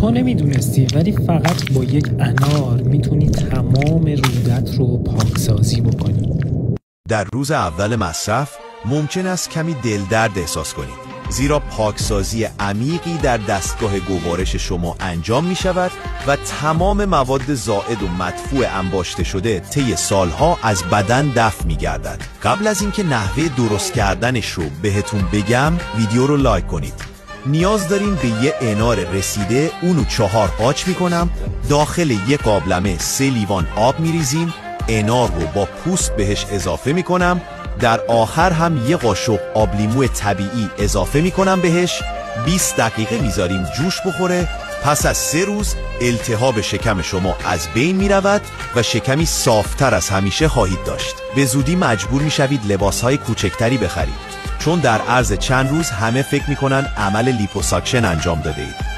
تو نمیدونستی ولی فقط با یک انار میتونی تمام رودت رو پاکسازی بکنی. در روز اول مصرف ممکن است کمی دلدرد احساس کنید، زیرا پاکسازی عمیقی در دستگاه گوارش شما انجام می شود و تمام مواد زائد و مدفوع انباشته شده طی سالها از بدن دفع می گردد. قبل از اینکه نحوه درست کردنش رو بهتون بگم، ویدیو رو لایک کنید. نیاز دارین به یه انار رسیده، اونو 4 قاچ می کنم، داخل یه قابلمه 3 لیوان آب می ریزیم، انار رو با پوست بهش اضافه می کنم، در آخر هم یه قاشق آب لیمو طبیعی اضافه می کنم بهش، 20 دقیقه میذاریم جوش بخوره. پس از 3 روز التهاب شکم شما از بین می رود و شکمی صافتر از همیشه خواهید داشت. به زودی مجبور می شوید لباسهای کوچکتری بخرید، چون در عرض چند روز همه فکر می کنن عمل لیپوساکشن انجام داده اید.